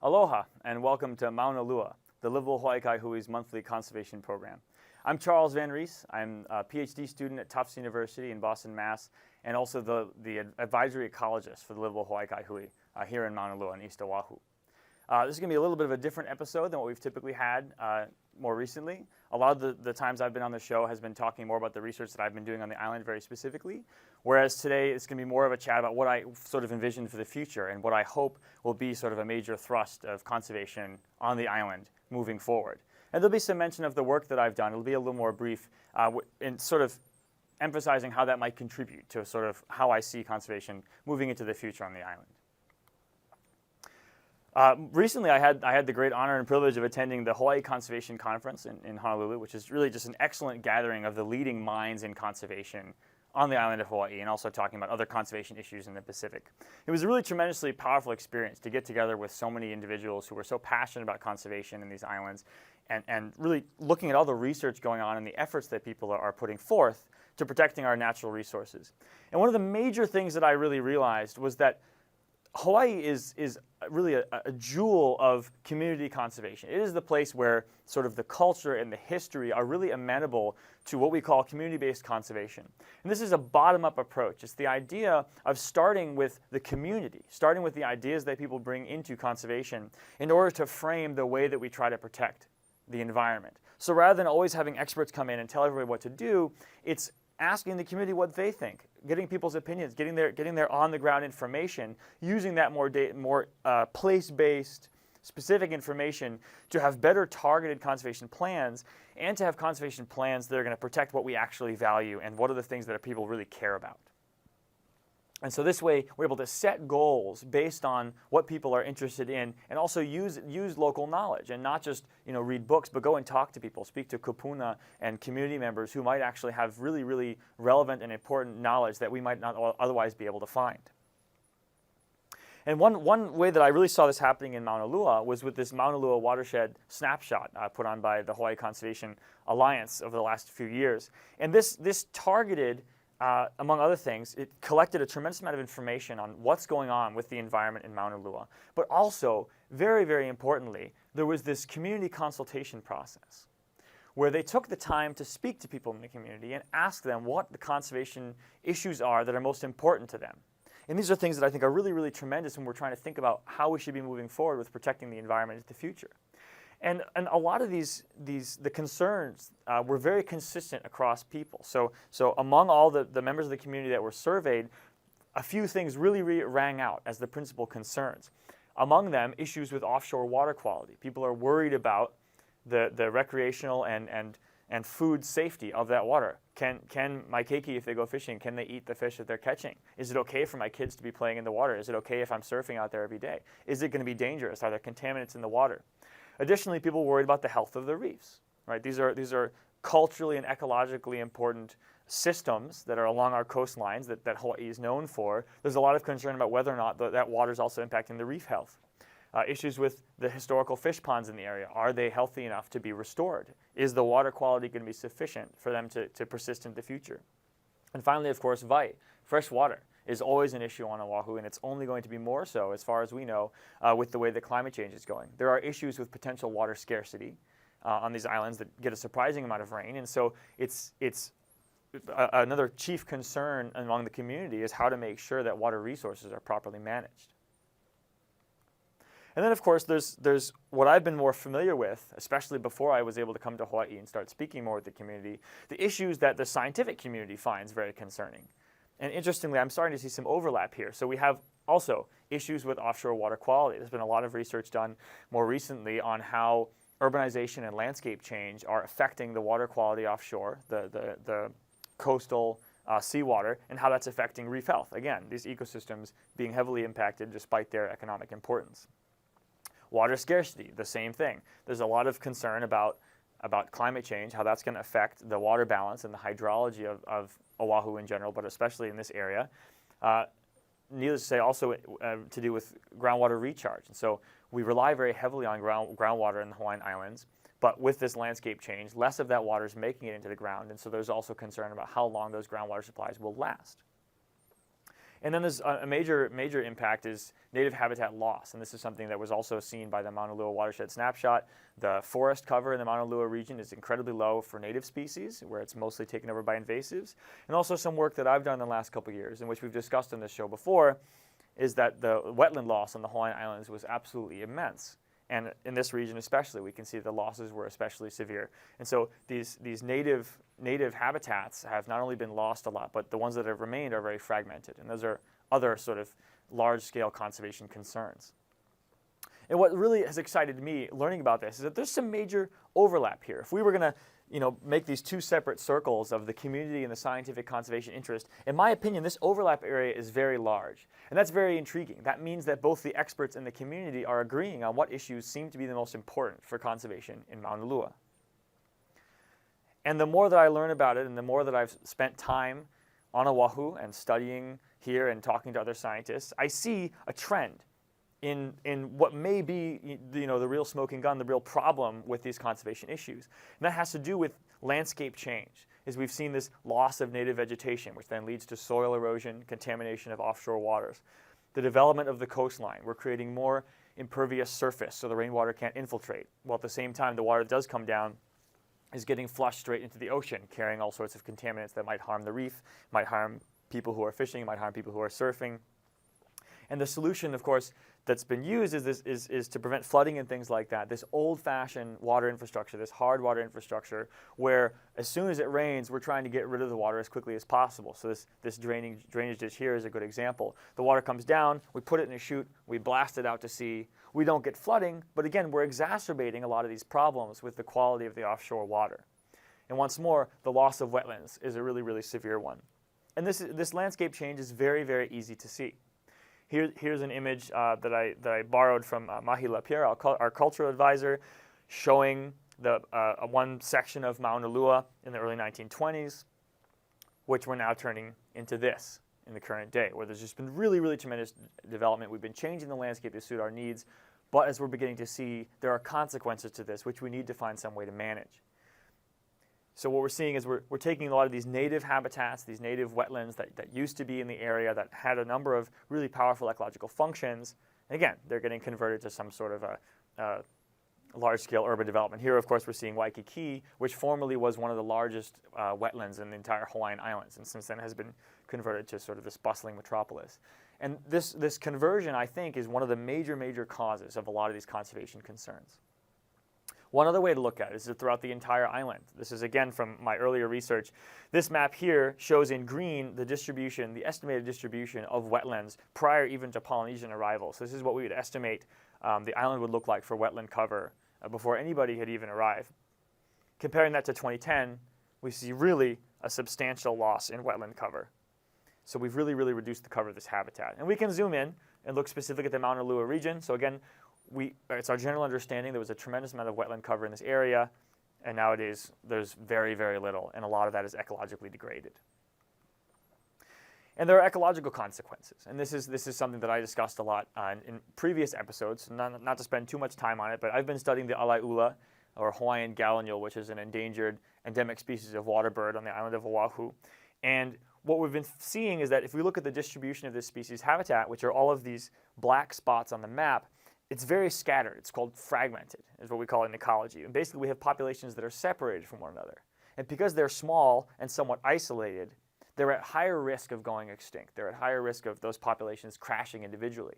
Aloha and welcome to Maunalua, the Livable Hawaii Kai Hui's monthly conservation program. I'm Charles Van Rees. I'm a PhD student at Tufts University in Boston, Mass, and also the advisory ecologist for the Livable Hawaii Kai Hui here in Maunalua in East Oahu. This is going to be a little bit of a different episode than what we've typically had more recently. A lot of the times I've been on the show has been talking more about the research that I've been doing on the island very specifically, whereas today it's going to be more of a chat about what I sort of envision for the future and what I hope will be sort of a major thrust of conservation on the island moving forward. And there'll be some mention of the work that I've done. It'll be a little more brief in sort of emphasizing how that might contribute to sort of how I see conservation moving into the future on the island. Recently, I had the great honor and privilege of attending the Hawaii Conservation Conference in Honolulu, which is really just an excellent gathering of the leading minds in conservation on the island of Hawaii, and also talking about other conservation issues in the Pacific. It was a really tremendously powerful experience to get together with so many individuals who were so passionate about conservation in these islands, and really looking at all the research going on and the efforts that people are putting forth to protecting our natural resources. And one of the major things that I really realized was that Hawaii is really a jewel of community conservation. It is the place where sort of the culture and the history are really amenable to what we call community-based conservation. And this is a bottom-up approach. It's the idea of starting with the community, starting with the ideas that people bring into conservation in order to frame the way that we try to protect the environment. So rather than always having experts come in and tell everybody what to do, it's asking the community what they think, getting people's opinions, getting their on-the-ground information, using that more place-based, specific information to have better targeted conservation plans, and to have conservation plans that are going to protect what we actually value and what are the things that people really care about. And so this way, we're able to set goals based on what people are interested in, and also use local knowledge, and not just read books, but go and talk to people, speak to kupuna and community members who might actually have really, really relevant and important knowledge that we might not otherwise be able to find. And one way that I really saw this happening in Maunalua was with this Maunalua watershed snapshot put on by the Hawaii Conservation Alliance over the last few years. And this targeted, among other things, it collected a tremendous amount of information on what's going on with the environment in Maunalua. But also, very, very importantly, there was this community consultation process where they took the time to speak to people in the community and ask them what the conservation issues are that are most important to them. And these are things that I think are really, really tremendous when we're trying to think about how we should be moving forward with protecting the environment in the future. And a lot of the concerns were very consistent across people. So among all the members of the community that were surveyed, a few things really rang out as the principal concerns. Among them, issues with offshore water quality. People are worried about the recreational and food safety of that water. Can my keiki, if they go fishing, can they eat the fish that they're catching? Is it okay for my kids to be playing in the water? Is it okay if I'm surfing out there every day? Is it going to be dangerous? Are there contaminants in the water? Additionally, people worried about the health of the reefs. Right? These are culturally and ecologically important systems that are along our coastlines that Hawaii is known for. There's a lot of concern about whether or not that water is also impacting the reef health. Issues with the historical fish ponds in the area. Are they healthy enough to be restored? Is the water quality going to be sufficient for them to persist in the future? And finally, of course, fresh water is always an issue on Oahu, and it's only going to be more so, as far as we know, with the way that climate change is going. There are issues with potential water scarcity on these islands that get a surprising amount of rain, and so it's another chief concern among the community is how to make sure that water resources are properly managed. And then, of course, there's what I've been more familiar with, especially before I was able to come to Hawaii and start speaking more with the community, the issues that the scientific community finds very concerning. And interestingly, I'm starting to see some overlap here. So we have also issues with offshore water quality. There's been a lot of research done more recently on how urbanization and landscape change are affecting the water quality offshore, the coastal seawater, and how that's affecting reef health. Again, these ecosystems being heavily impacted despite their economic importance. Water scarcity, the same thing. There's a lot of concern about climate change, how that's going to affect the water balance and the hydrology of Oahu in general, but especially in this area. Needless to say, also to do with groundwater recharge. And so we rely very heavily on groundwater in the Hawaiian Islands, but with this landscape change, less of that water is making it into the ground, and so there's also concern about how long those groundwater supplies will last. And then there's a major impact is native habitat loss, and this is something that was also seen by the Maunalua watershed snapshot. The forest cover in the Maunalua region is incredibly low for native species, where it's mostly taken over by invasives. And also some work that I've done in the last couple of years, in which we've discussed on this show before, is that the wetland loss on the Hawaiian Islands was absolutely immense. And in this region especially, we can see the losses were especially severe. And so these native habitats have not only been lost a lot, but the ones that have remained are very fragmented. And those are other sort of large-scale conservation concerns. And what really has excited me learning about this is that there's some major overlap here. If we were going to make these two separate circles of the community and the scientific conservation interest, in my opinion, this overlap area is very large. And that's very intriguing. That means that both the experts and the community are agreeing on what issues seem to be the most important for conservation in Maunalua. And the more that I learn about it and the more that I've spent time on Oahu and studying here and talking to other scientists, I see a trend in what may be the real smoking gun, the real problem with these conservation issues. And that has to do with landscape change, as we've seen this loss of native vegetation, which then leads to soil erosion, contamination of offshore waters. The development of the coastline, we're creating more impervious surface so the rainwater can't infiltrate, while at the same time the water that does come down is getting flushed straight into the ocean, carrying all sorts of contaminants that might harm the reef, might harm people who are fishing, might harm people who are surfing. And the solution, of course, that's been used is to prevent flooding and things like that. This old-fashioned water infrastructure, this hard water infrastructure, where as soon as it rains, we're trying to get rid of the water as quickly as possible. So this drainage ditch here is a good example. The water comes down, we put it in a chute, we blast it out to sea. We don't get flooding, but again, we're exacerbating a lot of these problems with the quality of the offshore water. And once more, the loss of wetlands is a really, really severe one. And this landscape change is very, very easy to see. Here's an image that I borrowed from Mahila Pierre, our cultural advisor, showing one section of Maunalua in the early 1920s, which we're now turning into this in the current day, where there's just been really, really tremendous development. We've been changing the landscape to suit our needs, but as we're beginning to see, there are consequences to this, which we need to find some way to manage. So what we're seeing is we're taking a lot of these native habitats, these native wetlands that used to be in the area that had a number of really powerful ecological functions. And again, they're getting converted to some sort of a large-scale urban development. Here, of course, we're seeing Waikiki, which formerly was one of the largest wetlands in the entire Hawaiian Islands, and since then has been converted to sort of this bustling metropolis. And this conversion, I think, is one of the major causes of a lot of these conservation concerns. One other way to look at it is throughout the entire island. This is again from my earlier research. This map here shows in green the distribution, the estimated distribution of wetlands prior even to Polynesian arrival. So this is what we would estimate the island would look like for wetland cover before anybody had even arrived. Comparing that to 2010, we see really a substantial loss in wetland cover. So we've really reduced the cover of this habitat. And we can zoom in and look specific at the Maunalua region. So again, it's our general understanding there was a tremendous amount of wetland cover in this area, and nowadays there's very little, and a lot of that is ecologically degraded. And there are ecological consequences, and this is something that I discussed a lot in previous episodes, not to spend too much time on it, but I've been studying the ala'iula, or Hawaiian gallinule, which is an endangered endemic species of water bird on the island of Oahu. And what we've been seeing is that if we look at the distribution of this species' habitat, which are all of these black spots on the map, it's very scattered. It's called fragmented, is what we call it in ecology. And basically, we have populations that are separated from one another. And because they're small and somewhat isolated, they're at higher risk of going extinct. They're at higher risk of those populations crashing individually.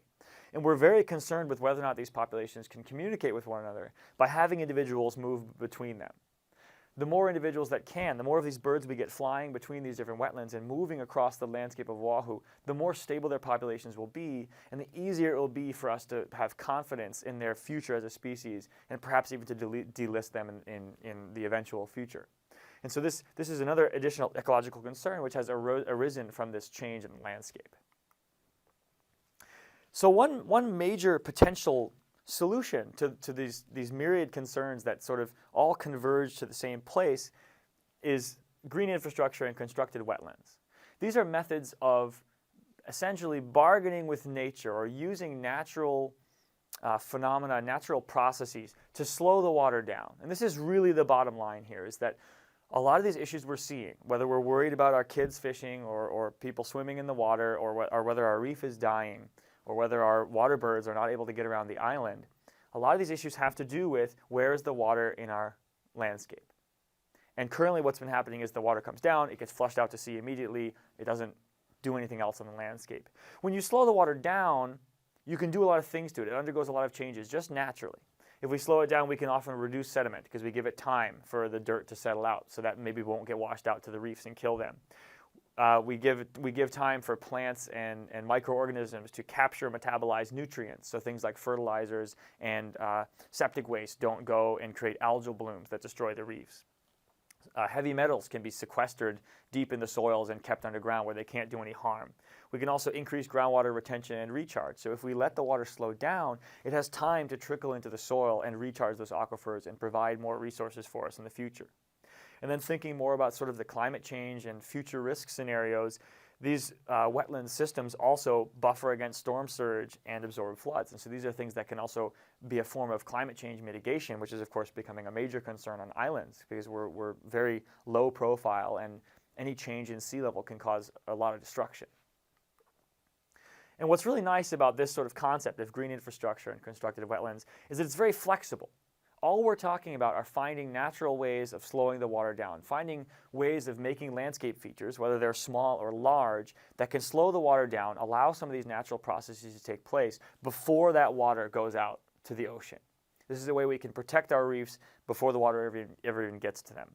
And we're very concerned with whether or not these populations can communicate with one another by having individuals move between them. The more individuals that can, the more of these birds we get flying between these different wetlands and moving across the landscape of Oahu, the more stable their populations will be, and the easier it will be for us to have confidence in their future as a species, and perhaps even to delist them in the eventual future. And so this is another additional ecological concern which has arisen from this change in the landscape. So one major potential solution to these myriad concerns that sort of all converge to the same place is green infrastructure and constructed wetlands. These are methods of essentially bargaining with nature or using natural phenomena, natural processes to slow the water down. And this is really the bottom line here, is that A lot of these issues we're seeing, whether we're worried about our kids fishing or people swimming in the water or whether our reef is dying or whether our water birds are not able to get around the island, a lot of these issues have to do with where is the water in our landscape. And currently what's been happening is the water comes down, it gets flushed out to sea immediately, it doesn't do anything else on the landscape. When you slow the water down, you can do a lot of things to it. It undergoes a lot of changes just naturally. If we slow it down, we can often reduce sediment because we give it time for the dirt to settle out so that maybe we won't get washed out to the reefs and kill them. We give time for plants and microorganisms to capture and metabolize nutrients. So things like fertilizers and septic waste don't go and create algal blooms that destroy the reefs. Heavy metals can be sequestered deep in the soils and kept underground where they can't do any harm. We can also increase groundwater retention and recharge. So if we let the water slow down, it has time to trickle into the soil and recharge those aquifers and provide more resources for us in the future. And then thinking more about sort of the climate change and future risk scenarios, these wetland systems also buffer against storm surge and absorb floods. And so these are things that can also be a form of climate change mitigation, which is of course becoming a major concern on islands because we're very low profile and any change in sea level can cause a lot of destruction. And what's really nice about this sort of concept of green infrastructure and constructed wetlands is that it's very flexible. All we're talking about are finding natural ways of slowing the water down, finding ways of making landscape features, whether they're small or large, that can slow the water down, allow some of these natural processes to take place before that water goes out to the ocean. This is a way we can protect our reefs before the water ever even gets to them.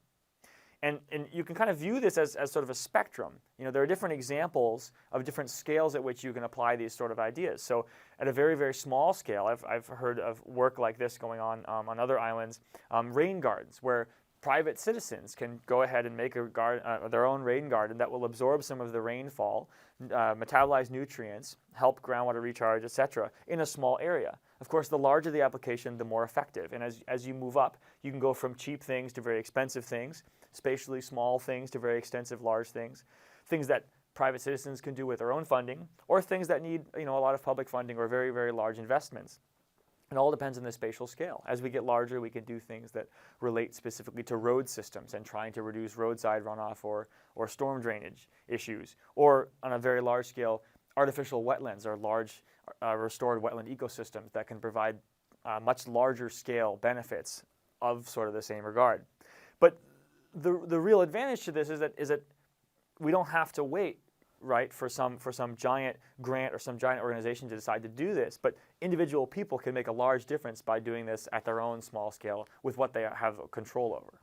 And you can kind of view this as sort of a spectrum. You know, there are different examples of different scales at which you can apply these sort of ideas. So at a very, very small scale, I've heard of work like this going on other islands, rain gardens, where private citizens can go ahead and make their own rain garden that will absorb some of the rainfall, metabolize nutrients, help groundwater recharge, etc., in a small area. Of course, the larger the application, the more effective. And as you move up, you can go from cheap things to very expensive things, spatially small things to very extensive large things, things that private citizens can do with their own funding, or things that need a lot of public funding or very, very large investments. It all depends on the spatial scale. As we get larger, we can do things that relate specifically to road systems and trying to reduce roadside runoff or storm drainage issues. Or on a very large scale, artificial wetlands or large restored wetland ecosystems that can provide much larger scale benefits of sort of the same regard. But the real advantage to this is that we don't have to wait, right, for some giant grant or some giant organization to decide to do this, but individual people can make a large difference by doing this at their own small scale with what they have control over.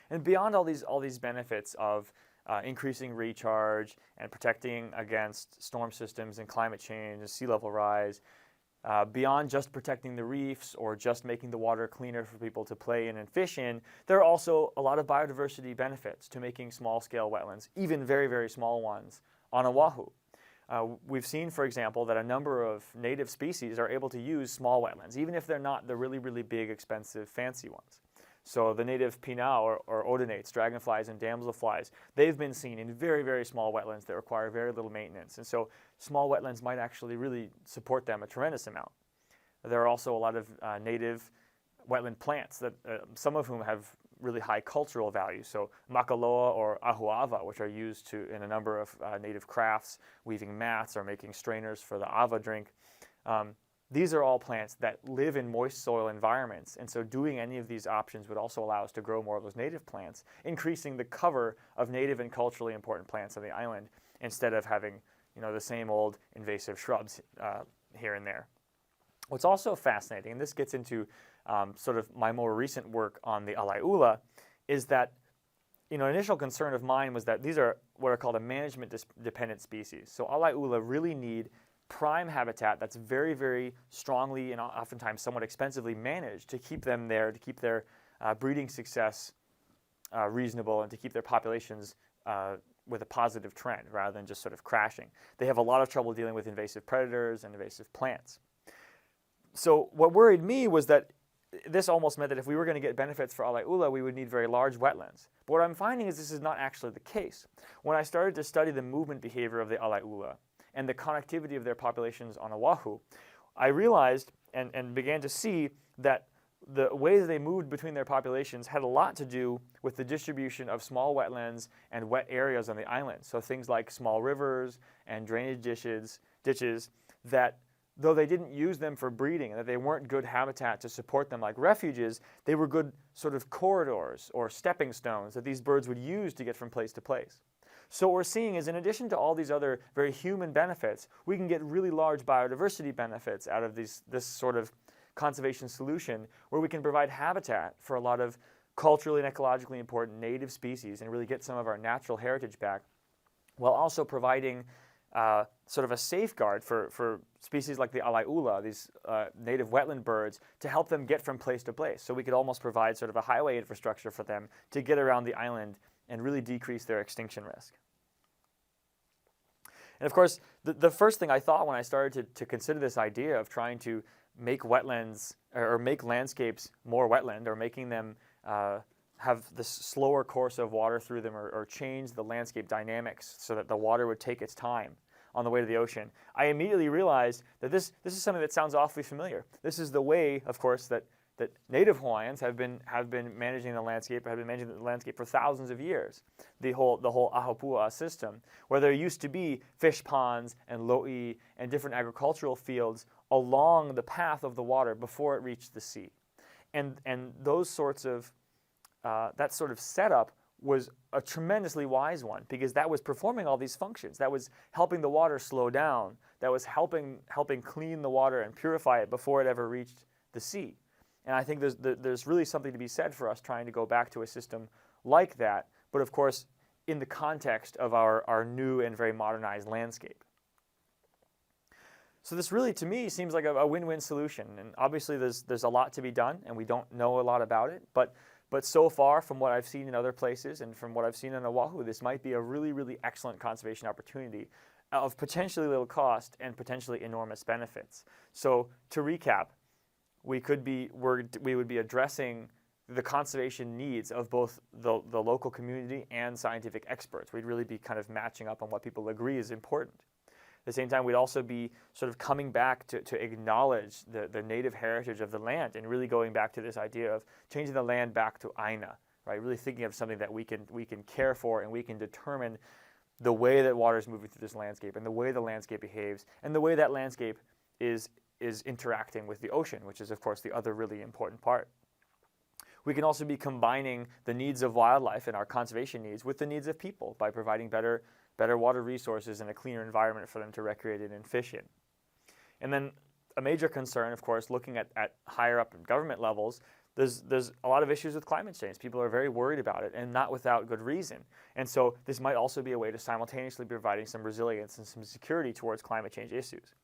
And beyond all these benefits of increasing recharge and protecting against storm systems and climate change and sea level rise, beyond just protecting the reefs or just making the water cleaner for people to play in and fish in, there are also a lot of biodiversity benefits to making small-scale wetlands, even very, very small ones, on Oahu. We've seen, for example, that a number of native species are able to use small wetlands, even if they're not the really, really big, expensive, fancy ones. So the native pinau or odonates, dragonflies and damselflies, they've been seen in very, very small wetlands that require very little maintenance. And so small wetlands might actually really support them a tremendous amount. There are also a lot of native wetland plants, that some of whom have really high cultural value. So makaloa or ahuava, which are used in a number of native crafts, weaving mats or making strainers for the ava drink. These are all plants that live in moist soil environments, and so doing any of these options would also allow us to grow more of those native plants, increasing the cover of native and culturally important plants on the island instead of having the same old invasive shrubs here and there. What's also fascinating, and this gets into sort of my more recent work on the ŌleloNet, is that initial concern of mine was that these are what are called a management-dependent species. So ŌleloNet really need prime habitat that's very, very strongly and oftentimes somewhat expensively managed to keep them there, to keep their breeding success reasonable, and to keep their populations with a positive trend rather than just sort of crashing. They have a lot of trouble dealing with invasive predators and invasive plants. So what worried me was that this almost meant that if we were going to get benefits for ŌleloNet, we would need very large wetlands. But what I'm finding is this is not actually the case. When I started to study the movement behavior of the ŌleloNet and the connectivity of their populations on Oahu, I realized and began to see that the way that they moved between their populations had a lot to do with the distribution of small wetlands and wet areas on the island. So things like small rivers and drainage ditches that, though they didn't use them for breeding and that they weren't good habitat to support them like refuges, they were good sort of corridors or stepping stones that these birds would use to get from place to place. So what we're seeing is, in addition to all these other very human benefits, we can get really large biodiversity benefits out of this sort of conservation solution, where we can provide habitat for a lot of culturally and ecologically important native species and really get some of our natural heritage back, while also providing sort of a safeguard for species like the Ōlelo, these native wetland birds, to help them get from place to place. So we could almost provide sort of a highway infrastructure for them to get around the island and really decrease their extinction risk. And of course, the first thing I thought when I started to consider this idea of trying to make wetlands or make landscapes more wetland, or making them have this slower course of water through them, or change the landscape dynamics so that the water would take its time on the way to the ocean, I immediately realized that this is something that sounds awfully familiar. This is the way, of course, that native Hawaiians have been managing the landscape, for thousands of years. The whole Ahopua system, where there used to be fish ponds and lo'i and different agricultural fields along the path of the water before it reached the sea. And those sorts of, that sort of setup was a tremendously wise one, because that was performing all these functions. That was helping the water slow down. That was helping clean the water and purify it before it ever reached the sea. And I think there's really something to be said for us trying to go back to a system like that, but of course in the context of our new and very modernized landscape. So this really, to me, seems like a win-win solution. And obviously there's a lot to be done, and we don't know a lot about it. But so far, from what I've seen in other places and from what I've seen on Oahu, this might be a really, really excellent conservation opportunity of potentially little cost and potentially enormous benefits. So to recap, we would be addressing the conservation needs of both the local community and scientific experts. We'd really be kind of matching up on what people agree is important. At the same time, we'd also be sort of coming back to acknowledge the native heritage of the land, and really going back to this idea of changing the land back to Aina, right? Really thinking of something that we can care for, and we can determine the way that water is moving through this landscape, and the way the landscape behaves, and the way that landscape is interacting with the ocean, which is, of course, the other really important part. We can also be combining the needs of wildlife and our conservation needs with the needs of people by providing better water resources and a cleaner environment for them to recreate in and fish in. And then a major concern, of course, looking at higher up in government levels, there's a lot of issues with climate change. People are very worried about it, and not without good reason. And so this might also be a way to simultaneously be providing some resilience and some security towards climate change issues.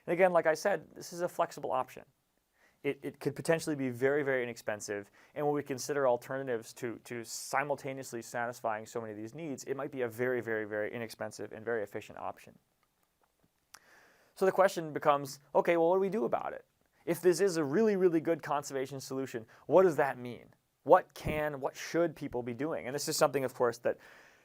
And again, like I said, this is a flexible option. It could potentially be very, very inexpensive, and when we consider alternatives to simultaneously satisfying so many of these needs, it might be a very, very, very inexpensive and very efficient option. So the question becomes, okay, well, what do we do about it? If this is a really, really good conservation solution, what does that mean? What should people be doing? And this is something, of course, that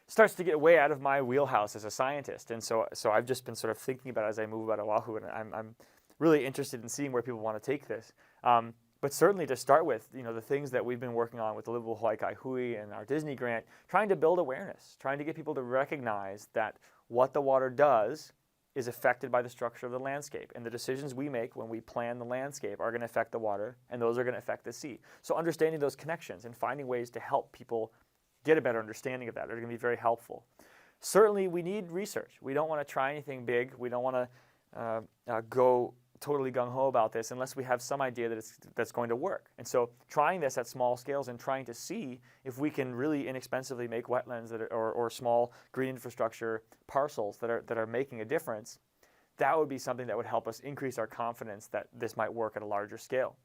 starts to get way out of my wheelhouse as a scientist, and so I've just been sort of thinking about it as I move about Oahu, and I'm really interested in seeing where people want to take this. But certainly to start with, the things that we've been working on with the Livable Hawaii Kai Hui and our Disney grant, trying to build awareness, trying to get people to recognize that what the water does is affected by the structure of the landscape, and the decisions we make when we plan the landscape are going to affect the water, and those are going to affect the sea. So understanding those connections and finding ways to help people get a better understanding of that are going to be very helpful. Certainly we need research. We don't want to try anything big. We don't want to go totally gung-ho about this unless we have some idea that that's going to work. And so trying this at small scales and trying to see if we can really inexpensively make wetlands or small green infrastructure parcels that are making a difference, that would be something that would help us increase our confidence that this might work at a larger scale.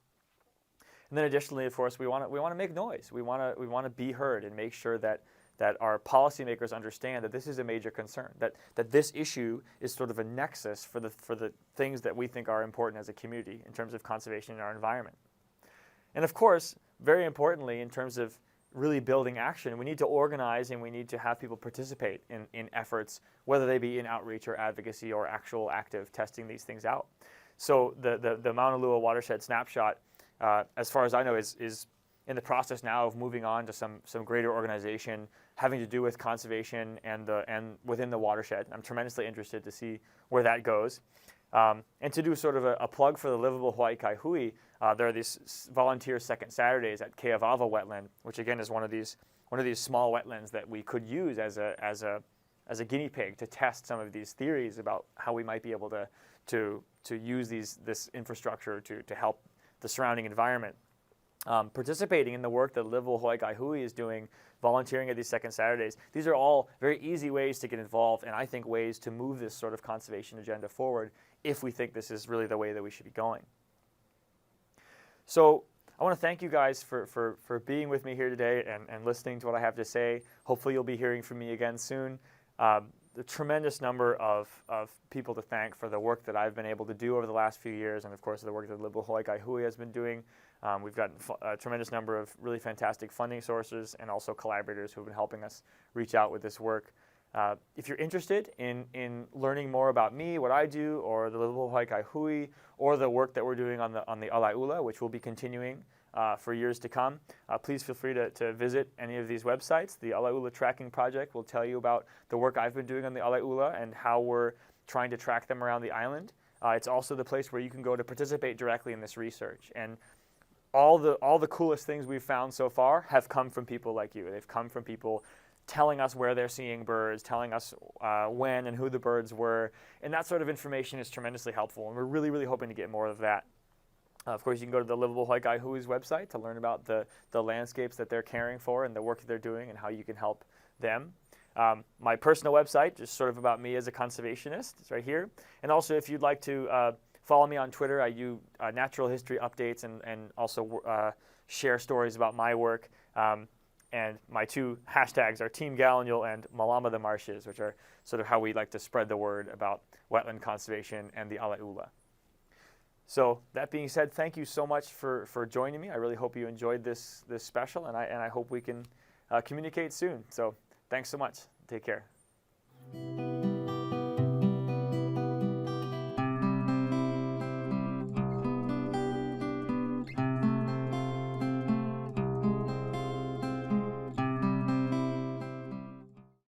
And then additionally, of course, we want to make noise. We want to be heard and make sure that our policymakers understand that this is a major concern, that this issue is sort of a nexus for the things that we think are important as a community in terms of conservation in our environment. And of course, very importantly, in terms of really building action, we need to organize and we need to have people participate in efforts, whether they be in outreach or advocacy or actual active testing these things out. So the Maunalua watershed snapshot as far as I know, is in the process now of moving on to some greater organization having to do with conservation and within the watershed. I'm tremendously interested to see where that goes. And to do sort of a plug for the Livable Hawaii Kai Hui, there are these volunteer second Saturdays at Keavava Wetland, which again is one of these small wetlands that we could use as a guinea pig to test some of these theories about how we might be able to use this infrastructure to help the surrounding environment. Participating in the work that Livable Hawaii Kai Hui is doing, volunteering at these second Saturdays, these are all very easy ways to get involved, and I think ways to move this sort of conservation agenda forward if we think this is really the way that we should be going. So I want to thank you guys for being with me here today and listening to what I have to say. Hopefully you'll be hearing from me again soon. The tremendous number of people to thank for the work that I've been able to do over the last few years, and of course the work that Livable Hawaii Kai Hui has been doing. We've got a tremendous number of really fantastic funding sources and also collaborators who have been helping us reach out with this work. If you're interested in learning more about me, what I do, or the Livable Hawaii Kai Hui, or the work that we're doing on the ŌleloNet, which will be continuing for years to come, please feel free to visit any of these websites. The ŌleloNet Tracking Project will tell you about the work I've been doing on the ŌleloNet and how we're trying to track them around the island. It's also the place where you can go to participate directly in this research. And all the coolest things we've found so far have come from people like you. They've come from people telling us where they're seeing birds, telling us when and who the birds were, and that sort of information is tremendously helpful, and we're really, really hoping to get more of that. Of course, you can go to the Livable Hawaii Kai Hui's website to learn about the landscapes that they're caring for and the work that they're doing and how you can help them. My personal website, just sort of about me as a conservationist, is right here. And also, if you'd like to follow me on Twitter, I do natural history updates and also share stories about my work. And my two hashtags are Team Gallinule and Malama the Marshes, which are sort of how we like to spread the word about wetland conservation and the ŌleloNet. So that being said, thank you so much for joining me. I really hope you enjoyed this special, and I hope we can communicate soon. So thanks so much. Take care.